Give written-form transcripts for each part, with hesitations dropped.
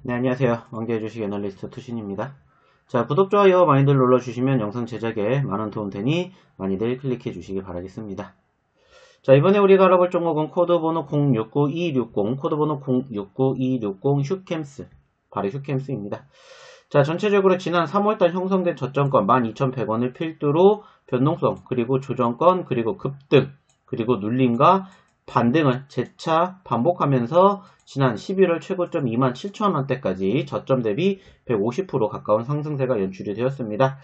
네, 안녕하세요. 왕자의 주식 애널리스트 투신입니다. 자, 구독, 좋아요 많이들 눌러주시면 영상 제작에 많은 도움 되니 많이들 클릭해 주시기 바라겠습니다. 자, 이번에 우리가 알아볼 종목은 코드번호 069260, 코드번호 069260 휴캠스, 바로 휴캠스입니다. 자, 전체적으로 지난 3월달 형성된 저점권 12,100원을 필두로 변동성, 그리고 조정권, 그리고 급등, 그리고 눌림과 반등을 재차 반복하면서 지난 11월 최고점 27,000원대까지 저점 대비 150% 가까운 상승세가 연출이 되었습니다.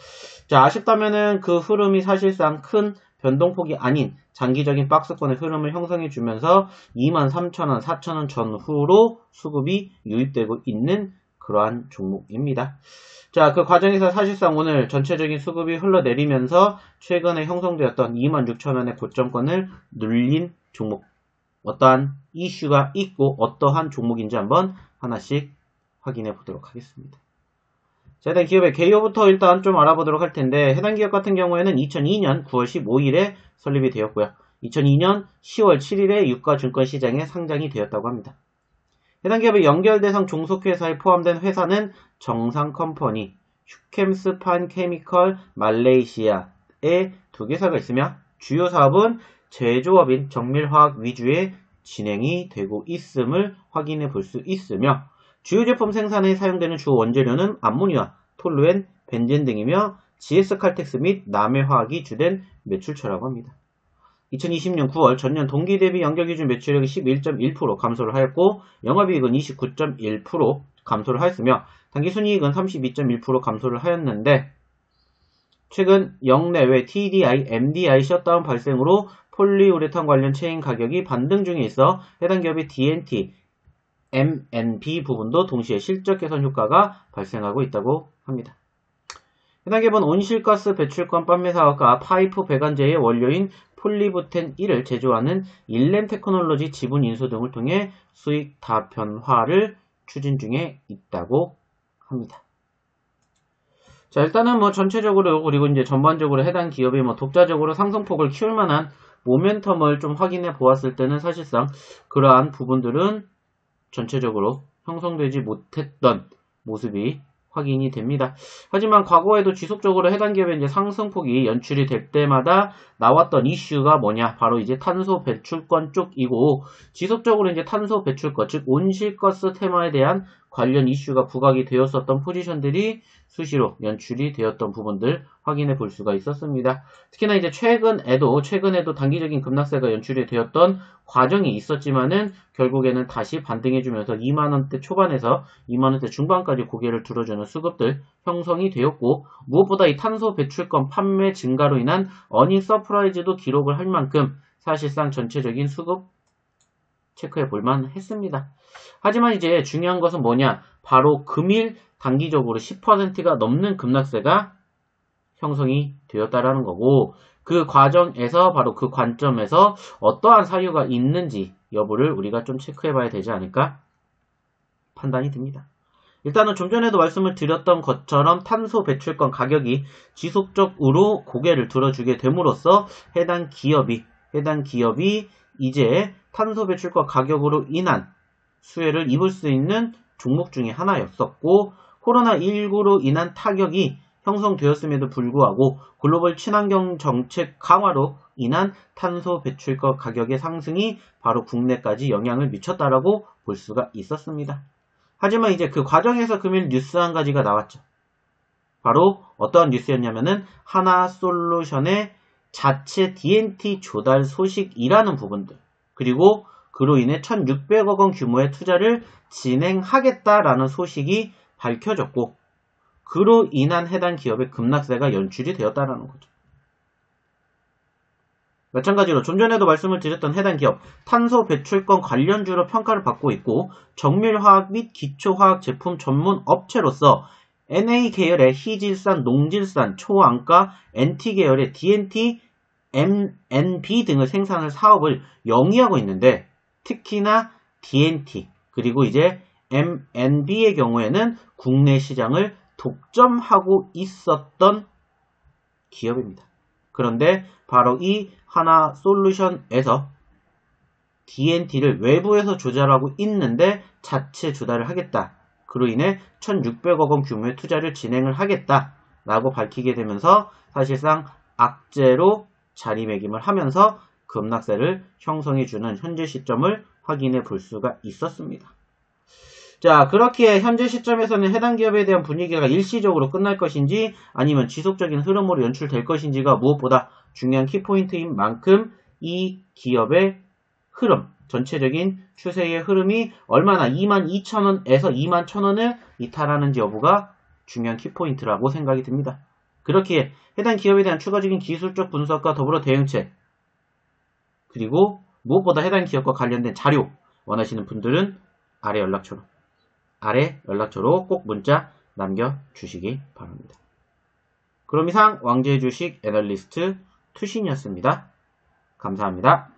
자, 아쉽다면은 그 흐름이 사실상 큰 변동폭이 아닌 장기적인 박스권의 흐름을 형성해주면서 23,000원, 4,000원 전후로 수급이 유입되고 있는 그러한 종목입니다. 자, 그 과정에서 사실상 오늘 전체적인 수급이 흘러내리면서 최근에 형성되었던 26,000원의 고점권을 눌린 종목, 어떠한 이슈가 있고 어떠한 종목인지 한번 하나씩 확인해 보도록 하겠습니다. 자, 일단 기업의 개요부터 일단 좀 알아보도록 할 텐데, 해당 기업 같은 경우에는 2002년 9월 15일에 설립이 되었고요. 2002년 10월 7일에 유가증권시장에 상장이 되었다고 합니다. 해당 기업의 연결 대상 종속회사에 포함된 회사는 정상컴퍼니, 휴캠스판케미컬 말레이시아에 두 개사가 있으며 주요 사업은 제조업인 정밀화학 위주의 진행이 되고 있음을 확인해 볼 수 있으며 주요 제품 생산에 사용되는 주 원재료는 암모니아, 톨루엔, 벤젠 등이며 GS칼텍스 및 남해화학이 주된 매출처라고 합니다. 2020년 9월 전년 동기 대비 연결기준 매출액이 11.1% 감소를 하였고 영업이익은 29.1% 감소를 하였으며 당기순이익은 32.1% 감소를 하였는데 최근 역내외 TDI, MDI 셧다운 발생으로 폴리우레탄 관련 체인 가격이 반등 중에 있어 해당 기업의 DNT, MNB 부분도 동시에 실적 개선 효과가 발생하고 있다고 합니다. 해당 기업은 온실가스 배출권 판매 사업과 파이프 배관제의 원료인 폴리부텐 1을 제조하는 일렘 테크놀로지 지분 인수 등을 통해 수익 다변화를 추진 중에 있다고 합니다. 자, 일단은 전체적으로 그리고 이제 전반적으로 해당 기업이 독자적으로 상승폭을 키울 만한 모멘텀을 좀 확인해 보았을 때는 사실상 그러한 부분들은 전체적으로 형성되지 못했던 모습이 확인이 됩니다. 하지만 과거에도 지속적으로 해당 기업의 이제 상승폭이 연출이 될 때마다 나왔던 이슈가 뭐냐? 바로 이제 탄소 배출권 쪽이고 지속적으로 이제 탄소 배출권, 즉 온실가스 테마에 대한 관련 이슈가 부각이 되었었던 포지션들이 수시로 연출이 되었던 부분들 확인해 볼 수가 있었습니다. 특히나 이제 최근에도 단기적인 급락세가 연출이 되었던 과정이 있었지만은 결국에는 다시 반등해주면서 2만원대 초반에서 2만원대 중반까지 고개를 들어주는 수급들 형성이 되었고 무엇보다 이 탄소 배출권 판매 증가로 인한 어닝 서프라이즈도 기록을 할 만큼 사실상 전체적인 수급 체크해 볼만 했습니다. 하지만 이제 중요한 것은 뭐냐? 바로 금일 단기적으로 10%가 넘는 급락세가 형성이 되었다라는 거고 그 과정에서 바로 그 관점에서 어떠한 사유가 있는지 여부를 우리가 좀 체크해 봐야 되지 않을까 판단이 듭니다. 일단은 좀 전에도 말씀을 드렸던 것처럼 탄소 배출권 가격이 지속적으로 고개를 들어주게 됨으로써 해당 기업이 이제 탄소 배출권 가격으로 인한 수혜를 입을 수 있는 종목 중에 하나였었고 코로나19로 인한 타격이 형성되었음에도 불구하고 글로벌 친환경 정책 강화로 인한 탄소 배출권 가격의 상승이 바로 국내까지 영향을 미쳤다라고 볼 수가 있었습니다. 하지만 이제 그 과정에서 금일 뉴스 한 가지가 나왔죠. 바로 어떠한 뉴스였냐면은 하나솔루션의 자체 DNT 조달 소식이라는 부분들 그리고 그로 인해 1,600억 원 규모의 투자를 진행하겠다라는 소식이 밝혀졌고 그로 인한 해당 기업의 급락세가 연출이 되었다라는 거죠. 마찬가지로 좀 전에도 말씀을 드렸던 해당 기업 탄소 배출권 관련주로 평가를 받고 있고 정밀화학 및 기초화학 제품 전문 업체로서 NA 계열의 희질산, 농질산, 초안가, NT 계열의 DNT, MNB 등을 생산할 사업을 영위하고 있는데 특히나 DNT 그리고 이제 MNB의 경우에는 국내 시장을 독점하고 있었던 기업입니다. 그런데 바로 이 하나솔루션에서 DNT를 외부에서 조달하고 있는데 자체 조달을 하겠다. 그로 인해 1,600억 원 규모의 투자를 진행을 하겠다라고 밝히게 되면서 사실상 악재로 자리매김을 하면서 급락세를 형성해주는 현재 시점을 확인해 볼 수가 있었습니다. 자, 그렇기에 현재 시점에서는 해당 기업에 대한 분위기가 일시적으로 끝날 것인지 아니면 지속적인 흐름으로 연출될 것인지가 무엇보다 중요한 키포인트인 만큼 이 기업의 흐름, 전체적인 추세의 흐름이 얼마나 22,000원에서 21,000원을 이탈하는지 여부가 중요한 키포인트라고 생각이 듭니다. 그렇기에 해당 기업에 대한 추가적인 기술적 분석과 더불어 대응책, 그리고 무엇보다 해당 기업과 관련된 자료 원하시는 분들은 아래 연락처로 꼭 문자 남겨주시기 바랍니다. 그럼 이상 왕제주식 애널리스트 투신이었습니다. 감사합니다.